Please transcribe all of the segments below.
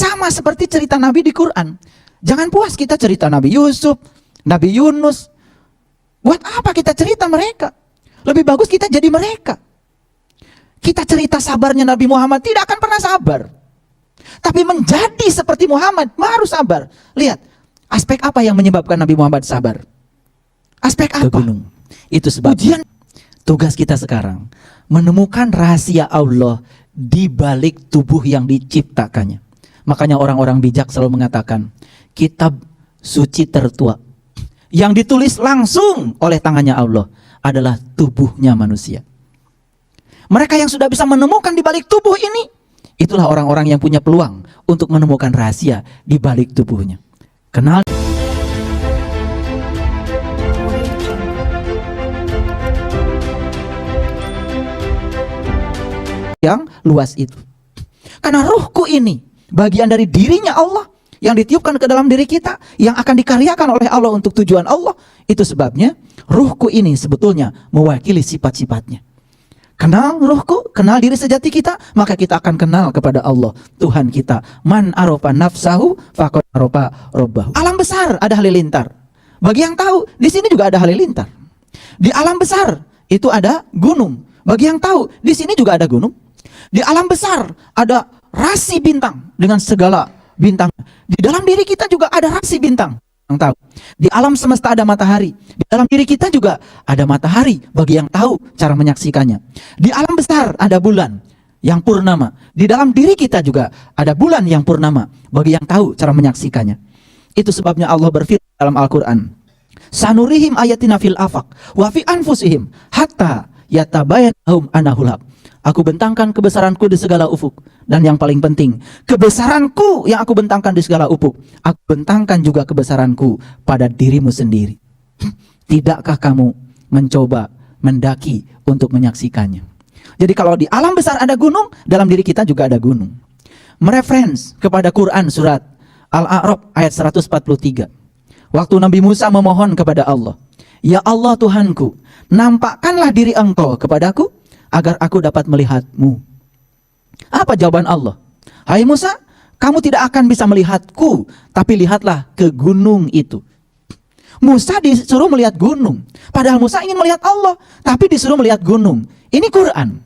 Sama seperti cerita Nabi di Quran. Jangan puas kita cerita Nabi Yusuf, Nabi Yunus. Buat apa kita cerita mereka? Lebih bagus kita jadi mereka. Kita cerita sabarnya Nabi Muhammad, tidak akan pernah sabar. Tapi menjadi seperti Muhammad, baru sabar. Lihat, aspek apa yang menyebabkan Nabi Muhammad sabar? Aspek apa? Ke gunung. Itu sebab ujian. Tugas kita sekarang menemukan rahasia Allah di balik tubuh yang diciptakannya. Makanya orang-orang bijak selalu mengatakan, kitab suci tertua yang ditulis langsung oleh tangannya Allah adalah tubuhnya manusia. Mereka yang sudah bisa menemukan di balik tubuh ini, itulah orang-orang yang punya peluang untuk menemukan rahasia di balik tubuhnya. Kenal yang luas itu. Karena ruhku ini bagian dari dirinya Allah yang ditiupkan ke dalam diri kita, yang akan dikaryakan oleh Allah untuk tujuan Allah. Itu sebabnya ruhku ini sebetulnya mewakili sifat-sifatnya. Kenal ruhku, kenal diri sejati kita, maka kita akan kenal kepada Allah, Tuhan kita. Man arofa nafsahu faqad arofa robbahu. Alam besar ada halilintar. Bagi yang tahu, di sini juga ada halilintar. Di alam besar itu ada gunung. Bagi yang tahu, di sini juga ada gunung. Di alam besar ada rasi bintang dengan segala bintang. Di dalam diri kita juga ada rasi bintang. Yang tahu. Di alam semesta ada matahari. Di dalam diri kita juga ada matahari bagi yang tahu cara menyaksikannya. Di alam besar ada bulan yang purnama. Di dalam diri kita juga ada bulan yang purnama bagi yang tahu cara menyaksikannya. Itu sebabnya Allah berfirman dalam Al-Qur'an, sanurihim ayatina fil afaq wa fi anfusihim hatta yatabayyana annahul haq. Aku bentangkan kebesaranku di segala ufuk. Dan yang paling penting, kebesaranku yang aku bentangkan di segala ufuk, aku bentangkan juga kebesaranku pada dirimu sendiri. Tidakkah kamu mencoba mendaki untuk menyaksikannya? Jadi kalau di alam besar ada gunung, dalam diri kita juga ada gunung. Mereferens kepada Quran surat Al-A'raf ayat 143. Waktu Nabi Musa memohon kepada Allah, ya Allah Tuhanku, nampakkanlah diri engkau kepadaku, agar aku dapat melihatmu. Apa jawaban Allah? Hai Musa, kamu tidak akan bisa melihatku, tapi lihatlah ke gunung itu. Musa disuruh melihat gunung. Padahal Musa ingin melihat Allah, tapi disuruh melihat gunung. Ini Quran.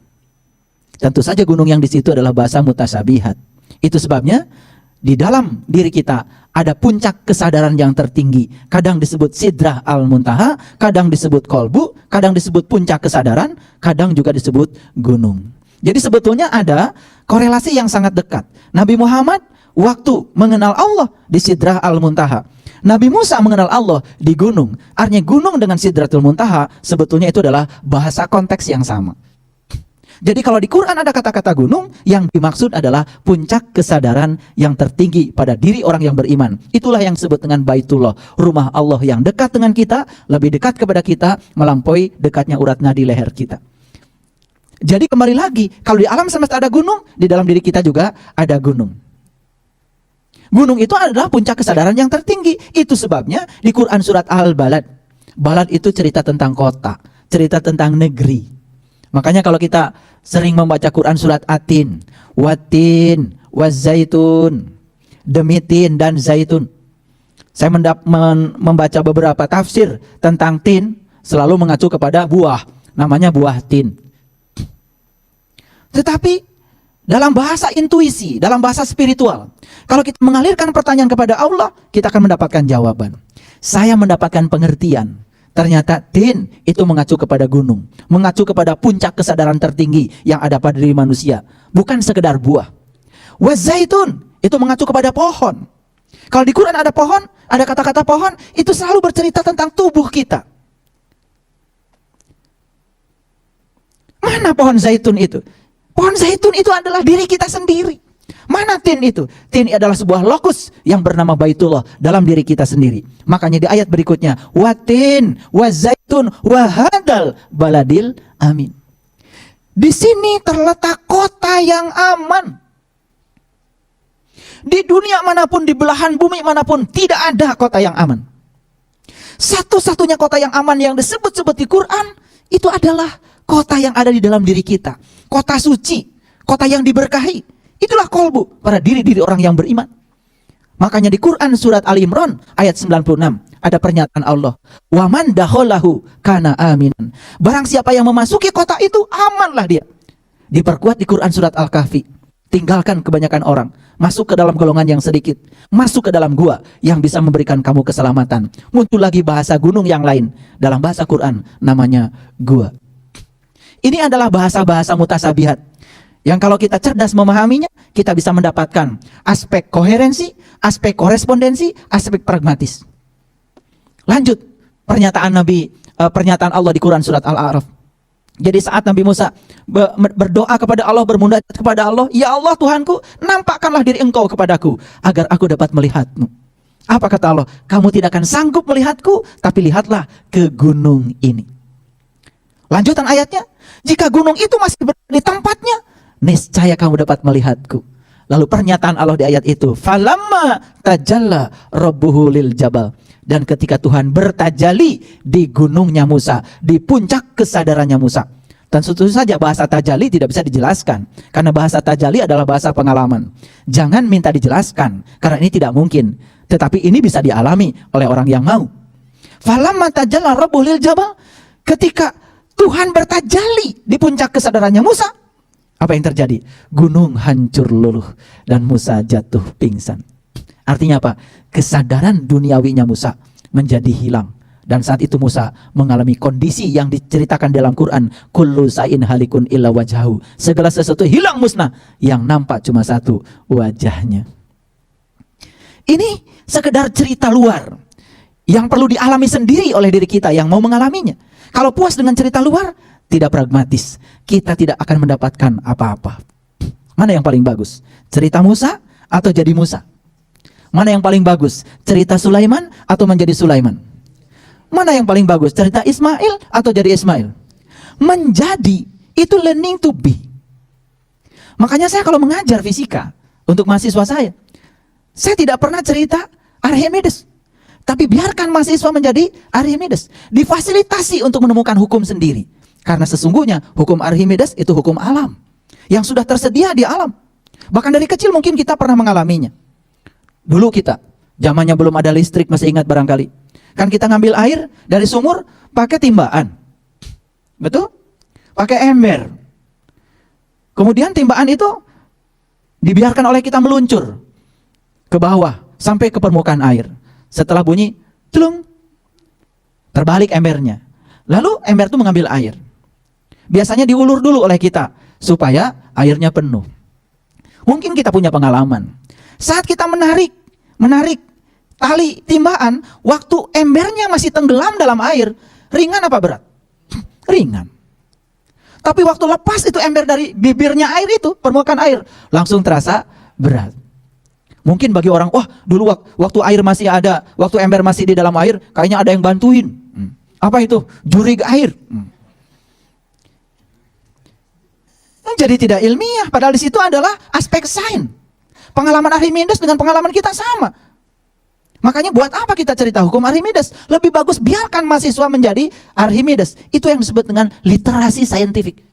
Tentu saja gunung yang di situ adalah bahasa mutasabihat. Itu sebabnya di dalam diri kita ada puncak kesadaran yang tertinggi. Kadang disebut sidrah al-muntaha, kadang disebut kolbu, kadang disebut puncak kesadaran, kadang juga disebut gunung. Jadi sebetulnya ada korelasi yang sangat dekat. Nabi Muhammad waktu mengenal Allah di sidrah al-muntaha. Nabi Musa mengenal Allah di gunung. Artinya gunung dengan sidratul muntaha sebetulnya itu adalah bahasa konteks yang sama. Jadi kalau di Quran ada kata-kata gunung, yang dimaksud adalah puncak kesadaran yang tertinggi pada diri orang yang beriman. Itulah yang disebut dengan Baitullah, rumah Allah yang dekat dengan kita, lebih dekat kepada kita, melampaui dekatnya urat nadi leher kita. Jadi kembali lagi, kalau di alam semesta ada gunung, di dalam diri kita juga ada gunung. Gunung itu adalah puncak kesadaran yang tertinggi. Itu sebabnya di Quran surat Al-Balad, Balad itu cerita tentang kota, cerita tentang negeri. Makanya kalau kita sering membaca Quran surat At-Tin, Wat-Tin, Waz-Zaitun, demi tin dan zaitun. Saya membaca beberapa tafsir tentang tin, selalu mengacu kepada buah, namanya buah tin. Tetapi dalam bahasa intuisi, dalam bahasa spiritual, kalau kita mengalirkan pertanyaan kepada Allah, kita akan mendapatkan jawaban. Saya mendapatkan pengertian. Ternyata tin itu mengacu kepada gunung, mengacu kepada puncak kesadaran tertinggi yang ada pada diri manusia, bukan sekedar buah. Wazaitun itu mengacu kepada pohon. Kalau di Quran ada pohon, ada kata-kata pohon, itu selalu bercerita tentang tubuh kita. Mana pohon zaitun itu? Pohon zaitun itu adalah diri kita sendiri. Mana tin itu? Tin adalah sebuah lokus yang bernama Baitullah dalam diri kita sendiri. Makanya di ayat berikutnya, watin, wazaitun, wahadal baladil amin. Di sini terletak kota yang aman. Di dunia manapun, di belahan bumi manapun, tidak ada kota yang aman. Satu-satunya kota yang aman yang disebut-sebut di Quran, itu adalah kota yang ada di dalam diri kita. Kota suci, kota yang diberkahi. Itulah kolbu pada diri-diri orang yang beriman. Makanya di Quran surat Ali Imran ayat 96 ada pernyataan Allah, "Wa man dakhalahu kana aminan." Barang siapa yang memasuki kota itu, amanlah dia. Diperkuat di Quran surat Al-Kahfi, tinggalkan kebanyakan orang, masuk ke dalam golongan yang sedikit, masuk ke dalam gua yang bisa memberikan kamu keselamatan. Muncul lagi bahasa gunung yang lain dalam bahasa Quran, namanya gua. Ini adalah bahasa-bahasa mutasabihat yang kalau kita cerdas memahaminya, kita bisa mendapatkan aspek koherensi, aspek korespondensi, aspek pragmatis. Lanjut, pernyataan pernyataan Allah di Quran surat Al-A'raf. Jadi saat Nabi Musa berdoa kepada Allah, bermunajat kepada Allah, "Ya Allah Tuhanku, nampakkanlah diri Engkau kepadaku agar aku dapat melihatmu." Apa kata Allah? "Kamu tidak akan sanggup melihatku, tapi lihatlah ke gunung ini." Lanjutan ayatnya, "Jika gunung itu masih berada di tempatnya, niscaya kamu dapat melihatku." Lalu pernyataan Allah di ayat itu, "Falamma tajalla rabbuhu lil jabal." Dan ketika Tuhan bertajali di gunungnya Musa, di puncak kesadarannya Musa. Dan tentu saja bahasa tajali tidak bisa dijelaskan, karena bahasa tajali adalah bahasa pengalaman. Jangan minta dijelaskan, karena ini tidak mungkin. Tetapi ini bisa dialami oleh orang yang mau. Falamma tajalla rabbuhu lil jabal. Ketika Tuhan bertajali di puncak kesadarannya Musa, apa yang terjadi? Gunung hancur luluh dan Musa jatuh pingsan. Artinya apa? Kesadaran duniawinya Musa menjadi hilang. Dan saat itu Musa mengalami kondisi yang diceritakan dalam Quran, kullu sa'in halikun illa wajhahu. Segala sesuatu hilang musnah, yang nampak cuma satu, wajahnya. Ini sekedar cerita luar yang perlu dialami sendiri oleh diri kita yang mau mengalaminya. Kalau puas dengan cerita luar, tidak pragmatis, kita tidak akan mendapatkan apa-apa. Mana yang paling bagus? Cerita Musa atau jadi Musa? Mana yang paling bagus? Cerita Sulaiman atau menjadi Sulaiman? Mana yang paling bagus? Cerita Ismail atau jadi Ismail? Menjadi itu learning to be. Makanya saya kalau mengajar fisika untuk mahasiswa saya tidak pernah cerita Archimedes. Tapi biarkan mahasiswa menjadi Archimedes. Difasilitasi untuk menemukan hukum sendiri. Karena sesungguhnya hukum Archimedes itu hukum alam yang sudah tersedia di alam. Bahkan dari kecil mungkin kita pernah mengalaminya. Dulu kita, zamannya belum ada listrik, masih ingat barangkali. Kan kita ngambil air dari sumur pakai timbaan. Betul? Pakai ember. Kemudian timbaan itu dibiarkan oleh kita meluncur ke bawah sampai ke permukaan air. Setelah bunyi, celung, terbalik embernya. Lalu ember itu mengambil air. Biasanya diulur dulu oleh kita supaya airnya penuh. Mungkin kita punya pengalaman. Saat kita menarik tali timbaan, waktu embernya masih tenggelam dalam air, ringan apa berat? Ringan. Tapi waktu lepas itu ember dari bibirnya air itu, permukaan air, langsung terasa berat. Mungkin bagi orang, wah dulu waktu air masih ada, waktu ember masih di dalam air, kayaknya ada yang bantuin. Apa itu? Jurig air. Jadi tidak ilmiah, padahal di situ adalah aspek sains. Pengalaman Archimedes dengan pengalaman kita sama. Makanya buat apa kita cerita hukum Archimedes? Lebih bagus biarkan mahasiswa menjadi Archimedes. Itu yang disebut dengan literasi saintifik.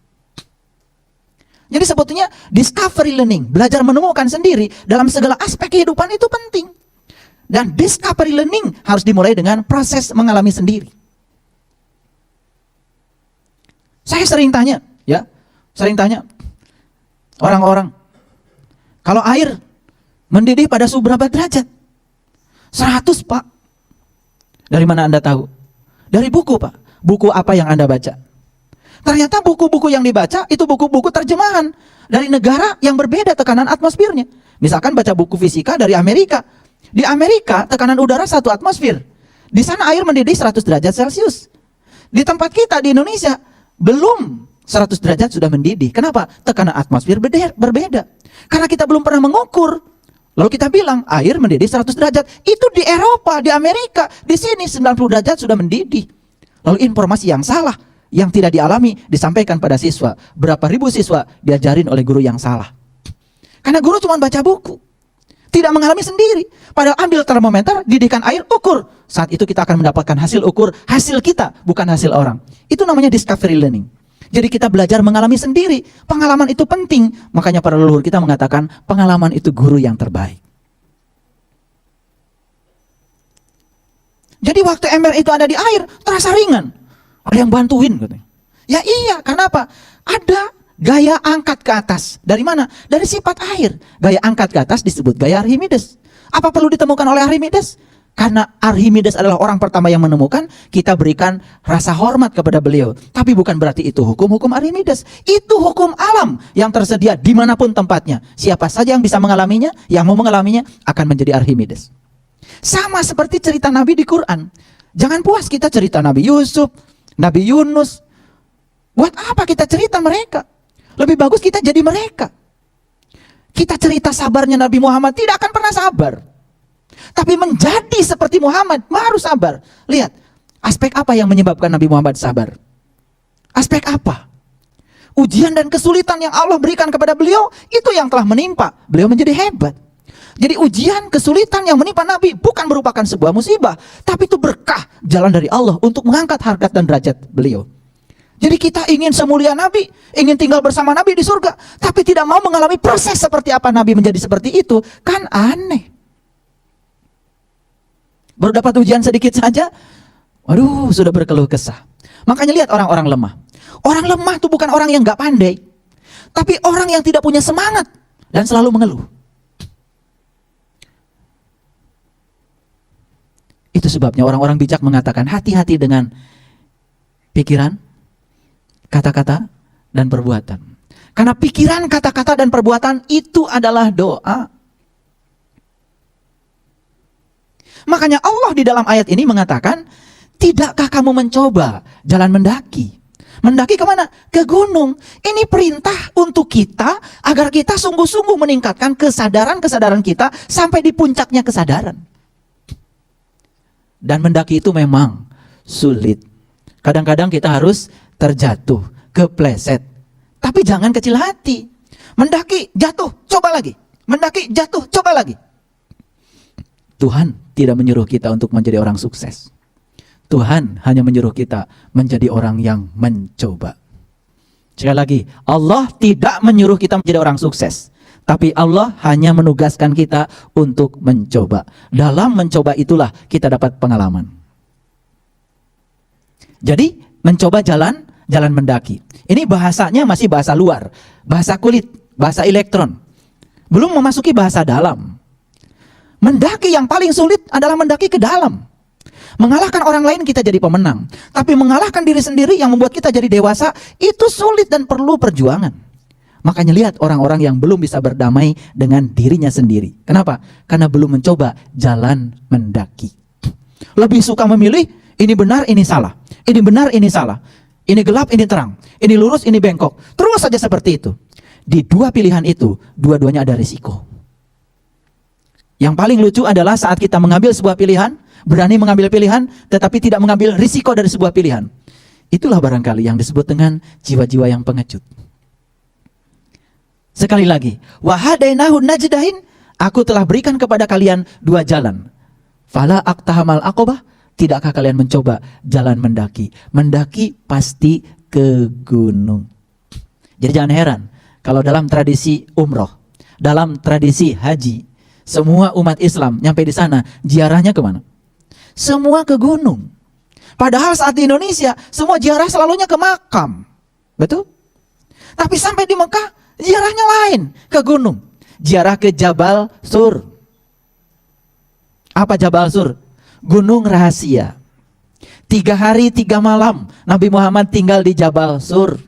Jadi sebetulnya discovery learning, belajar menemukan sendiri dalam segala aspek kehidupan itu penting. Dan discovery learning harus dimulai dengan proses mengalami sendiri. Saya sering tanya orang-orang, kalau air mendidih pada suhu berapa derajat? 100 Pak. Dari mana Anda tahu? Dari buku Pak. Buku apa yang Anda baca? Ternyata buku-buku yang dibaca itu buku-buku terjemahan dari negara yang berbeda tekanan atmosfernya. Misalkan baca buku fisika dari Amerika. Di Amerika tekanan udara 1 atmosfer. Di sana air mendidih 100 derajat Celcius. Di tempat kita di Indonesia belum 100 derajat sudah mendidih. Kenapa? Tekanan atmosfer berbeda. Karena kita belum pernah mengukur. Lalu kita bilang air mendidih 100 derajat. Itu di Eropa, di Amerika. Di sini 90 derajat sudah mendidih. Lalu informasi yang salah, yang tidak dialami, disampaikan pada siswa. Berapa ribu siswa diajarin oleh guru yang salah. Karena guru cuma baca buku, tidak mengalami sendiri. Padahal ambil termometer, didihkan air, ukur. Saat itu kita akan mendapatkan hasil ukur, hasil kita, bukan hasil orang. Itu namanya discovery learning. Jadi kita belajar mengalami sendiri. Pengalaman itu penting. Makanya para leluhur kita mengatakan pengalaman itu guru yang terbaik. Jadi waktu ember itu ada di air, terasa ringan. Ada yang bantuin katanya. Ya iya, kenapa? Ada gaya angkat ke atas. Dari mana? Dari sifat air. Gaya angkat ke atas disebut gaya Archimedes. Apa perlu ditemukan oleh Archimedes? Karena Archimedes adalah orang pertama yang menemukan, kita berikan rasa hormat kepada beliau. Tapi bukan berarti itu hukum-hukum Archimedes. Itu hukum alam yang tersedia dimanapun tempatnya. Siapa saja yang bisa mengalaminya, yang mau mengalaminya akan menjadi Archimedes. Sama seperti cerita Nabi di Quran. Jangan puas kita cerita Nabi Yusuf, Nabi Yunus. Buat apa kita cerita mereka? Lebih bagus kita jadi mereka. Kita cerita sabarnya Nabi Muhammad, tidak akan pernah sabar. Tapi menjadi seperti Muhammad, baru sabar. Lihat, aspek apa yang menyebabkan Nabi Muhammad sabar? Aspek apa? Ujian dan kesulitan yang Allah berikan kepada beliau, itu yang telah menimpa. Beliau menjadi hebat. Jadi ujian, kesulitan yang menimpa Nabi bukan merupakan sebuah musibah, tapi itu berkah, jalan dari Allah untuk mengangkat harkat dan derajat beliau. Jadi kita ingin semulia Nabi, ingin tinggal bersama Nabi di surga, tapi tidak mau mengalami proses seperti apa Nabi menjadi seperti itu, kan aneh. Baru dapat ujian sedikit saja, waduh, sudah berkeluh kesah. Makanya lihat orang-orang lemah. Orang lemah itu bukan orang yang gak pandai, tapi orang yang tidak punya semangat dan selalu mengeluh. Itu sebabnya orang-orang bijak mengatakan hati-hati dengan pikiran, kata-kata, dan perbuatan. Karena pikiran, kata-kata, dan perbuatan itu adalah doa. Makanya Allah di dalam ayat ini mengatakan, tidakkah kamu mencoba jalan mendaki? Mendaki kemana? Ke gunung. Ini perintah untuk kita agar kita sungguh-sungguh meningkatkan kesadaran-kesadaran kita sampai di puncaknya kesadaran. Dan mendaki itu memang sulit. Kadang-kadang kita harus terjatuh, kepleset. Tapi jangan kecil hati. Mendaki, jatuh, coba lagi. Mendaki, jatuh, coba lagi. Tuhan tidak menyuruh kita untuk menjadi orang sukses. Tuhan hanya menyuruh kita menjadi orang yang mencoba. Sekali lagi, Allah tidak menyuruh kita menjadi orang sukses. Tapi Allah hanya menugaskan kita untuk mencoba. Dalam mencoba itulah kita dapat pengalaman. Jadi, mencoba jalan mendaki. Ini bahasanya masih bahasa luar. Bahasa kulit, bahasa elektron. Belum memasuki bahasa dalam. Mendaki yang paling sulit adalah mendaki ke dalam. Mengalahkan orang lain kita jadi pemenang. Tapi mengalahkan diri sendiri yang membuat kita jadi dewasa, itu sulit dan perlu perjuangan. Makanya lihat orang-orang yang belum bisa berdamai dengan dirinya sendiri. Kenapa? Karena belum mencoba jalan mendaki. Lebih suka memilih, ini benar, ini salah. Ini benar, ini salah. Ini gelap, ini terang. Ini lurus, ini bengkok. Terus saja seperti itu. Di dua pilihan itu, dua-duanya ada risiko. Yang paling lucu adalah saat kita mengambil sebuah pilihan, berani mengambil pilihan, tetapi tidak mengambil risiko dari sebuah pilihan. Itulah barangkali yang disebut dengan jiwa-jiwa yang pengecut. Sekali lagi, wahadainahu najdain, aku telah berikan kepada kalian dua jalan. Fala aqtahamal aqobah, tidakkah kalian mencoba jalan mendaki? Mendaki pasti ke gunung. Jadi jangan heran, kalau dalam tradisi umroh, dalam tradisi haji, semua umat Islam nyampe di sana, ziarahnya kemana? Semua ke gunung. Padahal saat di Indonesia, semua ziarah selalunya ke makam. Betul? Tapi sampai di Mekah, ziarahnya lain, ke gunung. Ziarah ke Jabal Sur. Apa Jabal Sur? Gunung rahasia. 3 hari 3 malam Nabi Muhammad tinggal di Jabal Sur.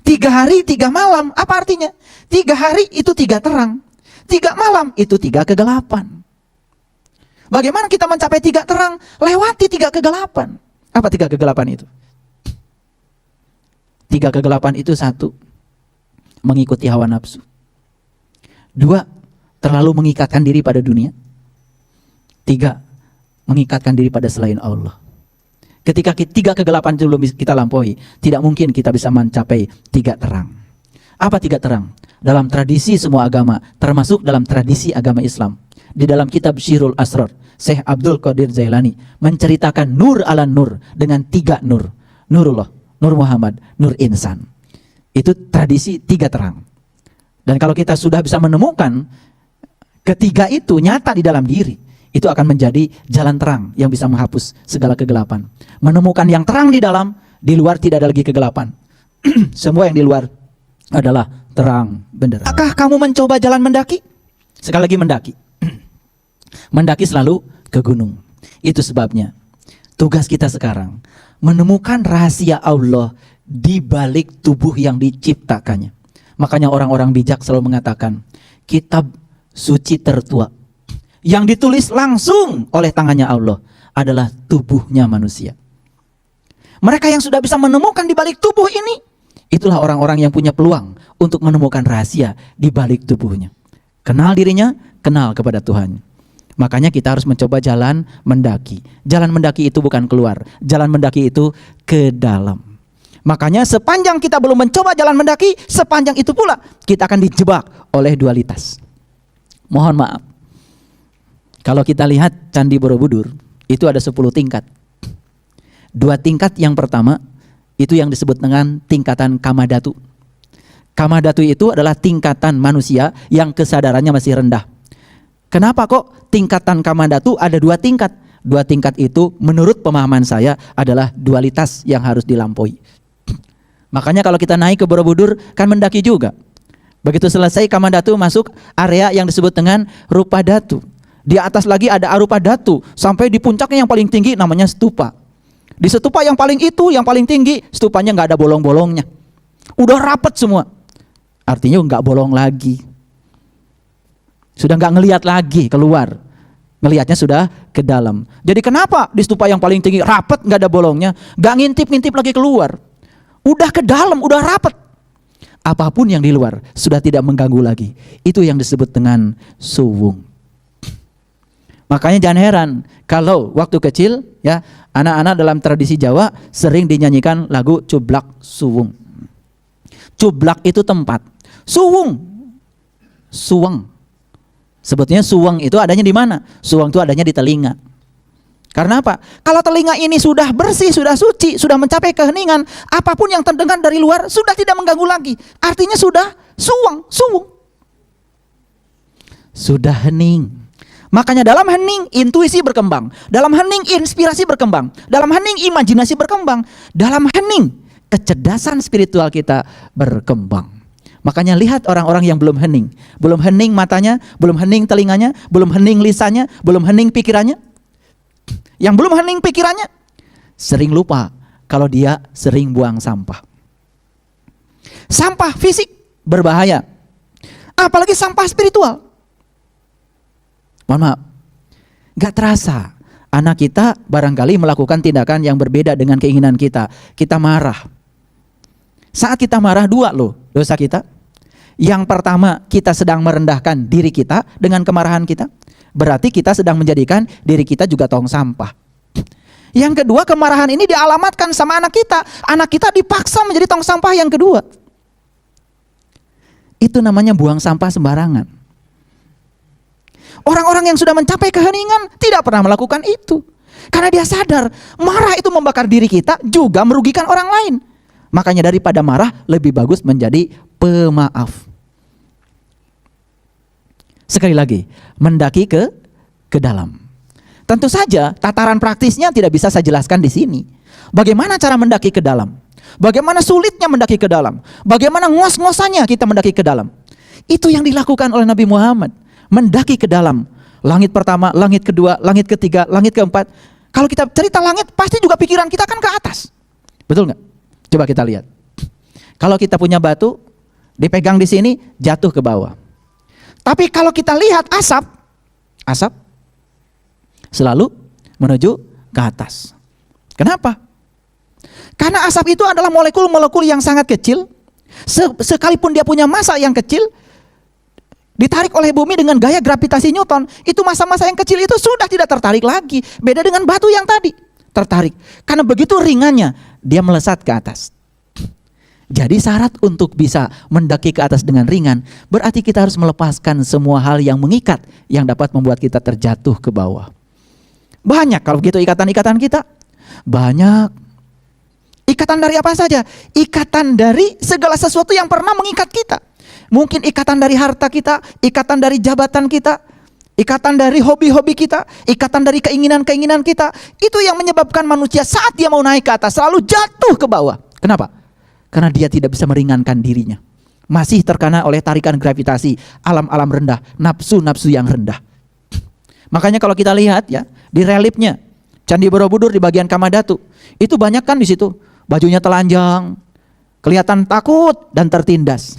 3 hari 3 malam, apa artinya? 3 hari itu 3 terang, 3 malam itu 3 kegelapan. Bagaimana kita mencapai 3 terang? Lewati 3 kegelapan. Apa 3 kegelapan itu? 3 kegelapan itu: 1, mengikuti hawa nafsu. 2, terlalu mengikatkan diri pada dunia. 3, mengikatkan diri pada selain Allah. Ketika 3 kegelapan itu belum kita lampaui, tidak mungkin kita bisa mencapai 3 terang. Apa 3 terang? Dalam tradisi semua agama, termasuk dalam tradisi agama Islam. Di dalam kitab Syihrul Asrar, Syekh Abdul Qadir Jailani menceritakan nur ala nur dengan 3 nur. Nurullah, Nur Muhammad, Nur Insan. Itu tradisi tiga terang. Dan kalau kita sudah bisa menemukan ketiga itu nyata di dalam diri, itu akan menjadi jalan terang yang bisa menghapus segala kegelapan. Menemukan yang terang di dalam, di luar tidak ada lagi kegelapan. Semua yang di luar adalah terang benderang. Apakah kamu mencoba jalan mendaki? Sekali lagi mendaki. Mendaki selalu ke gunung. Itu sebabnya tugas kita sekarang menemukan rahasia Allah di balik tubuh yang diciptakannya. Makanya orang-orang bijak selalu mengatakan, kitab suci tertua yang ditulis langsung oleh tangannya Allah adalah tubuhnya manusia. Mereka yang sudah bisa menemukan di balik tubuh ini, itulah orang-orang yang punya peluang untuk menemukan rahasia di balik tubuhnya. Kenal dirinya, kenal kepada Tuhan. Makanya kita harus mencoba jalan mendaki. Jalan mendaki itu bukan keluar, jalan mendaki itu ke dalam. Makanya sepanjang kita belum mencoba jalan mendaki, sepanjang itu pula kita akan dijebak oleh dualitas. Mohon maaf, kalau kita lihat Candi Borobudur, itu ada 10 tingkat. 2 tingkat yang pertama, itu yang disebut dengan tingkatan Kamadhatu. Kamadhatu itu adalah tingkatan manusia yang kesadarannya masih rendah. Kenapa kok tingkatan Kamadhatu ada 2 tingkat? 2 tingkat itu menurut pemahaman saya adalah dualitas yang harus dilampaui. Makanya kalau kita naik ke Borobudur kan mendaki juga. Begitu selesai Kamadhatu masuk area yang disebut dengan Rupadhatu. Di atas lagi ada Arupadhatu. Sampai di puncaknya yang paling tinggi namanya stupa. Di stupa yang paling tinggi, stupanya nggak ada bolong-bolongnya. Udah rapet semua. Artinya nggak bolong lagi. Sudah nggak ngelihat lagi keluar. Ngelihatnya sudah ke dalam. Jadi kenapa di stupa yang paling tinggi rapet nggak ada bolongnya? Nggak ngintip-ngintip lagi keluar. Udah ke dalam, udah rapet. Apapun yang di luar sudah tidak mengganggu lagi. Itu yang disebut dengan suwung. Makanya jangan heran kalau waktu kecil ya anak-anak dalam tradisi Jawa sering dinyanyikan lagu Cublak Suwung. Cublak itu tempat. Suwung, suweng. Sebetulnya suweng itu adanya di mana? Suweng itu adanya di telinga. Karena apa? Kalau telinga ini sudah bersih, sudah suci, sudah mencapai keheningan, apapun yang terdengar dari luar sudah tidak mengganggu lagi. Artinya sudah suwung. Sudah hening. Makanya dalam hening intuisi berkembang, dalam hening inspirasi berkembang, dalam hening imajinasi berkembang, dalam hening kecerdasan spiritual kita berkembang. Makanya lihat orang-orang yang belum hening matanya, belum hening telinganya, belum hening lisannya, belum hening pikirannya. Yang belum hening pikirannya sering lupa kalau dia sering buang sampah. Sampah fisik berbahaya, apalagi sampah spiritual. Mohon maaf, gak terasa anak kita barangkali melakukan tindakan yang berbeda dengan keinginan kita. Kita marah. Saat kita marah 2 loh dosa kita. Yang pertama, kita sedang merendahkan diri kita dengan kemarahan kita. Berarti kita sedang menjadikan diri kita juga tong sampah. Yang kedua, kemarahan ini dialamatkan sama anak kita. Anak kita dipaksa menjadi tong sampah yang kedua. Itu namanya buang sampah sembarangan. Orang-orang yang sudah mencapai keheningan tidak pernah melakukan itu. Karena dia sadar marah itu membakar diri kita, juga merugikan orang lain. Makanya daripada marah lebih bagus menjadi pemaaf. Sekali lagi, mendaki ke dalam. Tentu saja tataran praktisnya tidak bisa saya jelaskan di sini. Bagaimana cara mendaki ke dalam? Bagaimana sulitnya mendaki ke dalam? Bagaimana ngos-ngosannya kita mendaki ke dalam? Itu yang dilakukan oleh Nabi Muhammad. Mendaki ke dalam. Langit pertama, langit kedua, langit ketiga, langit keempat. Kalau kita cerita langit, pasti juga pikiran kita kan ke atas. Betul nggak? Coba kita lihat. Kalau kita punya batu, dipegang di sini, jatuh ke bawah. Tapi kalau kita lihat asap selalu menuju ke atas. Kenapa? Karena asap itu adalah molekul-molekul yang sangat kecil. Sekalipun dia punya massa yang kecil, ditarik oleh bumi dengan gaya gravitasi Newton, itu massa-massa yang kecil itu sudah tidak tertarik lagi. Beda dengan batu yang tadi, tertarik. Karena begitu ringannya, dia melesat ke atas. Jadi syarat untuk bisa mendaki ke atas dengan ringan, berarti kita harus melepaskan semua hal yang mengikat, yang dapat membuat kita terjatuh ke bawah. Banyak kalau begitu ikatan-ikatan kita. Banyak. Ikatan dari apa saja? Ikatan dari segala sesuatu yang pernah mengikat kita. Mungkin ikatan dari harta kita, ikatan dari jabatan kita, ikatan dari hobi-hobi kita, ikatan dari keinginan-keinginan kita. Itu yang menyebabkan manusia saat dia mau naik ke atas selalu jatuh ke bawah. Kenapa? Karena dia tidak bisa meringankan dirinya. Masih terkena oleh tarikan gravitasi, alam-alam rendah, nafsu-nafsu yang rendah. Makanya kalau kita lihat ya, di reliefnya Candi Borobudur di bagian Kamadhatu, itu banyak kan di situ, bajunya telanjang, kelihatan takut dan tertindas.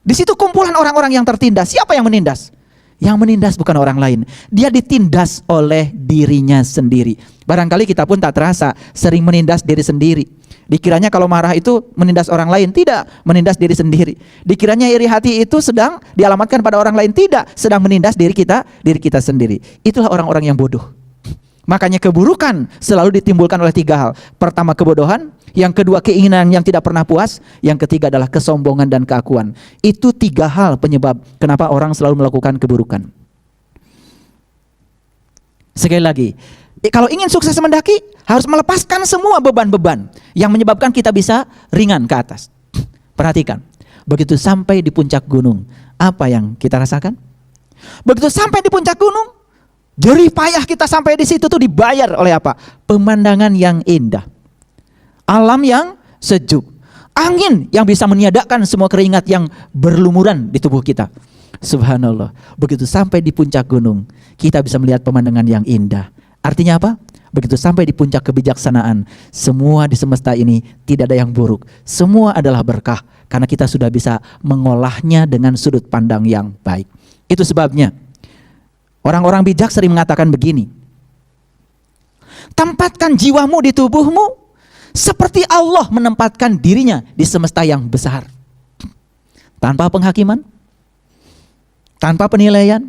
Di situ kumpulan orang-orang yang tertindas. Siapa yang menindas? Yang menindas bukan orang lain. Dia ditindas oleh dirinya sendiri. Barangkali kita pun tak terasa sering menindas diri sendiri. Dikiranya kalau marah itu menindas orang lain. Tidak, menindas diri sendiri. Dikiranya iri hati itu sedang dialamatkan pada orang lain. Tidak, sedang menindas diri kita sendiri. Itulah orang-orang yang bodoh. Makanya keburukan selalu ditimbulkan oleh 3 hal. Pertama kebodohan, yang kedua keinginan yang tidak pernah puas, yang ketiga adalah kesombongan dan keakuan. Itu 3 hal penyebab kenapa orang selalu melakukan keburukan. Sekali lagi, kalau ingin sukses mendaki, harus melepaskan semua beban-beban yang menyebabkan kita bisa ringan ke atas. Perhatikan, begitu sampai di puncak gunung, apa yang kita rasakan? Begitu sampai di puncak gunung, jerih payah kita sampai di situ tuh dibayar oleh apa? Pemandangan yang indah, alam yang sejuk, angin yang bisa meniadakan semua keringat yang berlumuran di tubuh kita. Subhanallah, begitu sampai di puncak gunung, kita bisa melihat pemandangan yang indah. Artinya apa? Begitu sampai di puncak kebijaksanaan, semua di semesta ini tidak ada yang buruk. Semua adalah berkah, karena kita sudah bisa mengolahnya dengan sudut pandang yang baik. Itu sebabnya orang-orang bijak sering mengatakan begini, tempatkan jiwamu di tubuhmu seperti Allah menempatkan dirinya di semesta yang besar. Tanpa penghakiman, tanpa penilaian,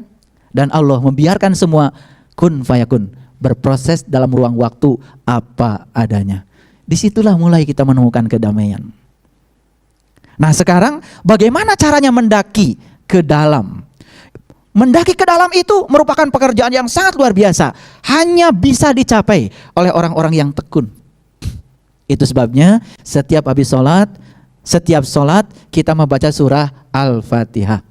dan Allah membiarkan semua kun fayakun, berproses dalam ruang waktu apa adanya. Disitulah mulai kita menemukan kedamaian. Nah sekarang bagaimana caranya mendaki ke dalam? Mendaki ke dalam itu merupakan pekerjaan yang sangat luar biasa. Hanya bisa dicapai oleh orang-orang yang tekun. Itu sebabnya setiap habis sholat, setiap sholat kita membaca surah Al-Fatihah.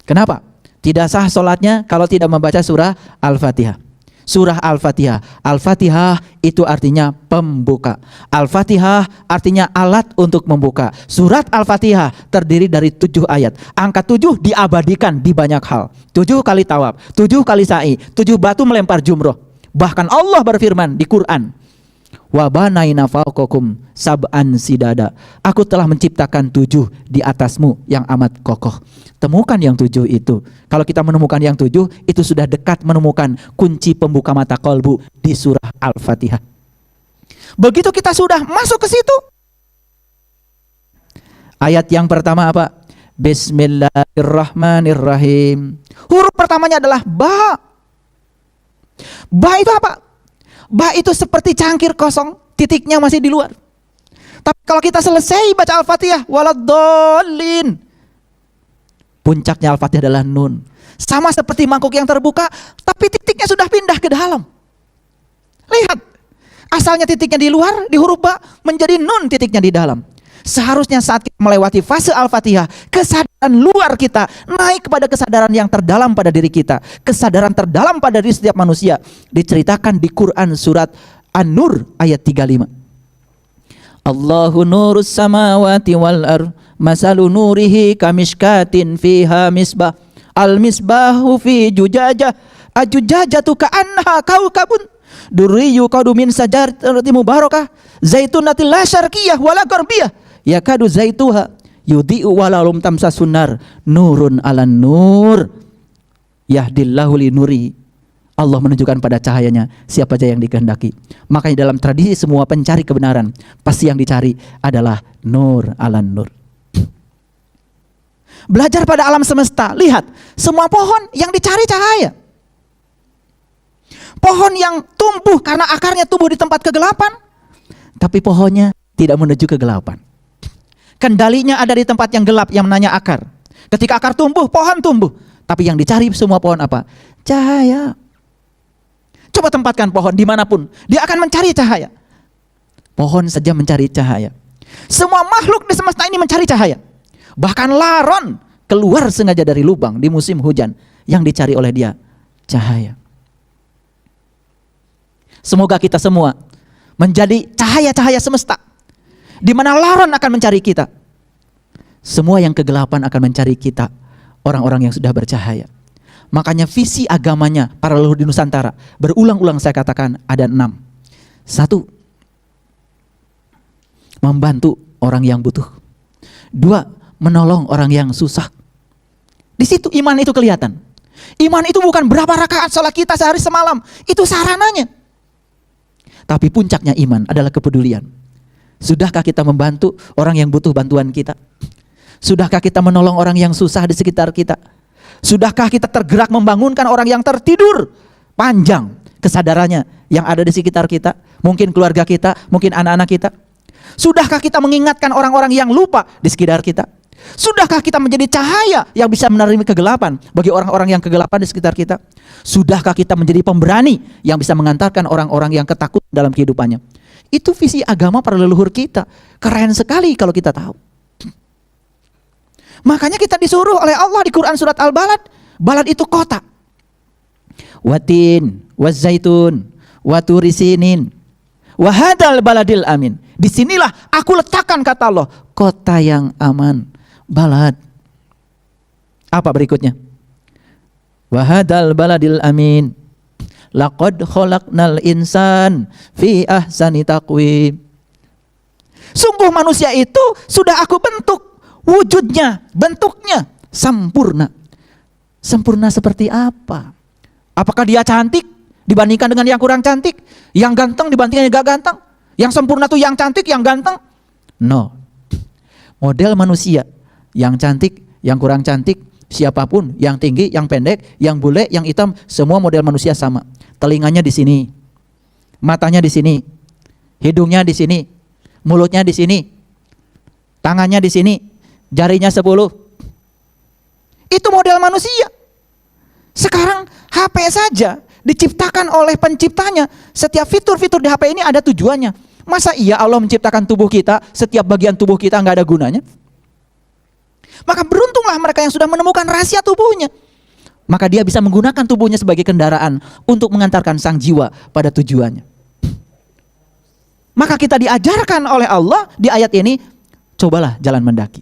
Kenapa? Tidak sah sholatnya kalau tidak membaca surah Al-Fatihah. Surah Al-Fatihah. Al-Fatihah itu artinya pembuka. Al-Fatihah artinya alat untuk membuka. Surat Al-Fatihah terdiri dari 7 ayat. Angka 7 diabadikan di banyak hal. 7 kali tawaf, 7 kali sa'i, 7 batu melempar jumroh. Bahkan Allah berfirman di Quran, wa banaina fawqakum sab'an sidada. Aku telah menciptakan 7 di atasmu yang amat kokoh. Temukan yang 7 itu. Kalau kita menemukan yang 7, itu sudah dekat menemukan kunci pembuka mata kolbu di surah Al-Fatihah. Begitu kita sudah masuk ke situ, ayat yang pertama apa? Bismillahirrahmanirrahim. Huruf pertamanya adalah ba. Ba itu apa? Ba itu seperti cangkir kosong, titiknya masih di luar. Tapi kalau kita selesai baca Al-Fatihah, waladdallin, puncaknya Al-Fatihah adalah nun. Sama seperti mangkuk yang terbuka, tapi titiknya sudah pindah ke dalam. Lihat, asalnya titiknya di luar, di huruf ba, menjadi nun titiknya di dalam. Seharusnya saat kita melewati fase Al-Fatihah, kesadaran luar kita naik kepada kesadaran yang terdalam pada diri kita. Kesadaran terdalam pada diri setiap manusia diceritakan di Quran surat An-Nur ayat 35. Allahu nurus samawati wal ardh, masalu nurihi kamishkatin fiha misbah, al misbahu fi jujajah, ajujajatu ka'annaha kaukabun durriyu qadu min sajaratin mubarakah zaitunatil la syarqiyah wala gharbiyah yakadu zaituha yudhi'u walalum tamsasun nar nurun alan nur yahdillahu li nuri. Allah menunjukkan pada cahayanya siapa saja yang dikehendaki. Makanya dalam tradisi semua pencari kebenaran, pasti yang dicari adalah nur alan nur. Belajar pada alam semesta, lihat semua pohon yang dicari cahaya. Pohon yang tumbuh karena akarnya tumbuh di tempat kegelapan, tapi pohonnya tidak menuju kegelapan. Kendalinya ada di tempat yang gelap yang namanya akar. Ketika akar tumbuh, pohon tumbuh. Tapi yang dicari semua pohon apa? Cahaya. Coba tempatkan pohon dimanapun, dia akan mencari cahaya. Pohon saja mencari cahaya. Semua makhluk di semesta ini mencari cahaya. Bahkan laron keluar sengaja dari lubang di musim hujan, yang dicari oleh dia cahaya. Semoga kita semua menjadi cahaya-cahaya semesta, di mana laron akan mencari kita. Semua yang kegelapan akan mencari kita, orang-orang yang sudah bercahaya. Makanya visi agamanya para leluhur di Nusantara, berulang-ulang saya katakan ada 6. 1, membantu orang yang butuh. 2, menolong orang yang susah. Di situ iman itu kelihatan. Iman itu bukan berapa rakaat salat kita sehari semalam, itu sarananya. Tapi puncaknya iman adalah kepedulian. Sudahkah kita membantu orang yang butuh bantuan kita? Sudahkah kita menolong orang yang susah di sekitar kita? Sudahkah kita tergerak membangunkan orang yang tertidur panjang kesadarannya yang ada di sekitar kita? Mungkin keluarga kita, mungkin anak-anak kita. Sudahkah kita mengingatkan orang-orang yang lupa di sekitar kita? Sudahkah kita menjadi cahaya yang bisa menerangi kegelapan bagi orang-orang yang kegelapan di sekitar kita? Sudahkah kita menjadi pemberani yang bisa mengantarkan orang-orang yang ketakutan dalam kehidupannya? Itu visi agama para leluhur kita. Keren sekali kalau kita tahu. Makanya kita disuruh oleh Allah di Quran surat Al-Balad. Balad itu kota. Watin, wazaitun, waturisinin, wahadal baladil amin. Disinilah aku letakkan, kata Allah, kota yang aman. Balad. Apa berikutnya? Wahadal baladil amin. Laqad khalaqnal insan fi ahsani taqwim. Sungguh manusia itu sudah aku bentuk. Wujudnya, bentuknya sempurna. Sempurna seperti apa? Apakah dia cantik dibandingkan dengan yang kurang cantik? Yang ganteng dibandingkan yang gak ganteng? Yang sempurna tuh yang cantik, yang ganteng? No. Model manusia, yang cantik, yang kurang cantik, siapapun, yang tinggi, yang pendek, yang bule, yang hitam, semua model manusia sama. Telinganya di sini, matanya di sini, hidungnya di sini, mulutnya di sini, tangannya di sini, jarinya 10. Itu model manusia. Sekarang HP saja diciptakan oleh penciptanya. Setiap fitur-fitur di HP ini ada tujuannya. Masa iya Allah menciptakan tubuh kita, setiap bagian tubuh kita nggak ada gunanya? Maka beruntunglah mereka yang sudah menemukan rahasia tubuhnya. Maka dia bisa menggunakan tubuhnya sebagai kendaraan untuk mengantarkan sang jiwa pada tujuannya. Maka kita diajarkan oleh Allah di ayat ini, cobalah jalan mendaki.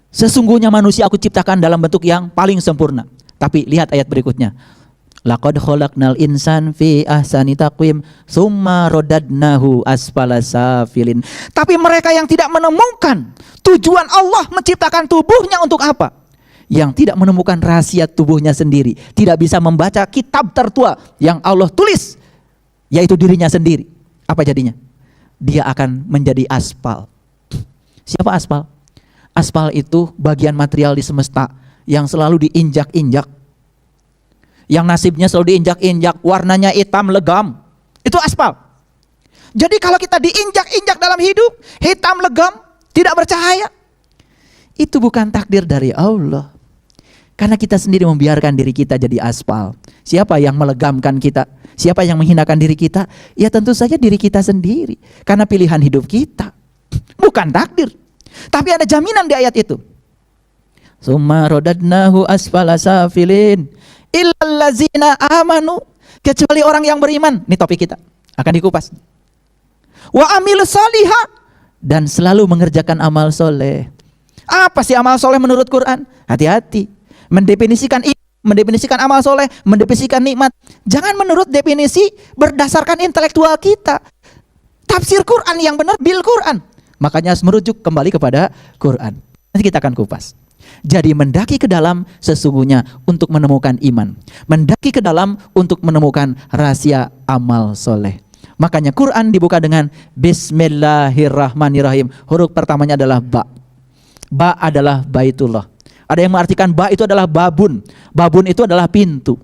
Sesungguhnya manusia aku ciptakan dalam bentuk yang paling sempurna. Tapi lihat ayat berikutnya. Laqad khalaqnal insan fi ahsani taqwim summa radadnahu asfala safilin. Tapi mereka yang tidak menemukan tujuan Allah menciptakan tubuhnya untuk apa? Yang tidak menemukan rahasia tubuhnya sendiri, tidak bisa membaca kitab tertua yang Allah tulis, yaitu dirinya sendiri. Apa jadinya? Dia akan menjadi aspal. Siapa aspal? Aspal itu bagian material di semesta yang selalu diinjak-injak, yang nasibnya selalu diinjak-injak, warnanya hitam legam. Itu aspal. Jadi kalau kita diinjak-injak dalam hidup, hitam legam, tidak bercahaya, itu bukan takdir dari Allah. Karena kita sendiri membiarkan diri kita jadi aspal. Siapa yang melegamkan kita? Siapa yang menghinakan diri kita? Ya tentu saja diri kita sendiri. Karena pilihan hidup kita, bukan takdir. Tapi ada jaminan di ayat itu. Summa radadnahu asfala safilin illal ladzina amanu, kecuali orang yang beriman. Ini topik kita akan dikupas. Wa amilus solihah, dan selalu mengerjakan amal soleh. Apa sih amal soleh menurut Quran? Hati-hati mendefinisikan amal soleh, mendefinisikan nikmat. Jangan menurut definisi berdasarkan intelektual kita. Tafsir Quran yang benar bil Quran. Makanya harus merujuk kembali kepada Quran. Nanti kita akan kupas. Jadi mendaki ke dalam sesungguhnya untuk menemukan iman. Mendaki ke dalam untuk menemukan rahasia amal soleh. Makanya Quran dibuka dengan Bismillahirrahmanirrahim. Huruf pertamanya adalah ba. Ba adalah Baitullah. Ada yang mengartikan ba itu adalah babun. Babun itu adalah pintu.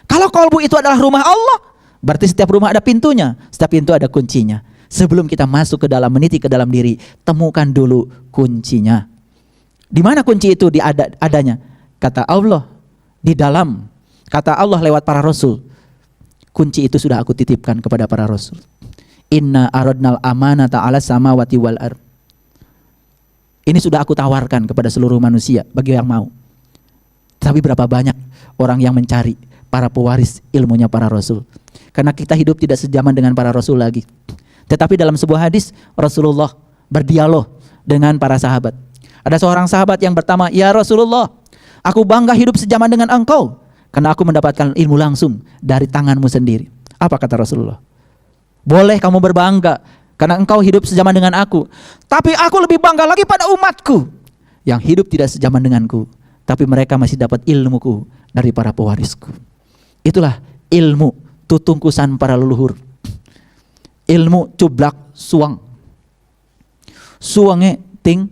Kalau qalbu itu adalah rumah Allah, berarti setiap rumah ada pintunya, setiap pintu ada kuncinya. Sebelum kita masuk ke dalam, meniti ke dalam diri, temukan dulu kuncinya. Di mana kunci itu adanya? Kata Allah di dalam, kata Allah lewat para rasul. kunci itu sudah aku titipkan kepada para rasul. Inna aradnal amanata 'alas samawati wal ard. Ini sudah aku tawarkan kepada seluruh manusia bagi yang mau. Tapi berapa banyak orang yang mencari para pewaris ilmunya para rasul? Karena kita hidup tidak sejaman dengan para rasul lagi. Tetapi dalam sebuah hadis Rasulullah berdialog dengan para sahabat. Ada seorang sahabat yang bertanya, "Ya Rasulullah, aku bangga hidup sejaman dengan engkau karena aku mendapatkan ilmu langsung dari tanganmu sendiri." Apa kata Rasulullah? "Boleh kamu berbangga karena engkau hidup sejaman dengan aku. Tapi aku lebih bangga lagi pada umatku yang hidup tidak sejaman denganku, tapi mereka masih dapat ilmuku dari para pewarisku." Itulah ilmu tutungkusan para leluhur. Ilmu cublak suang. Suangnya ting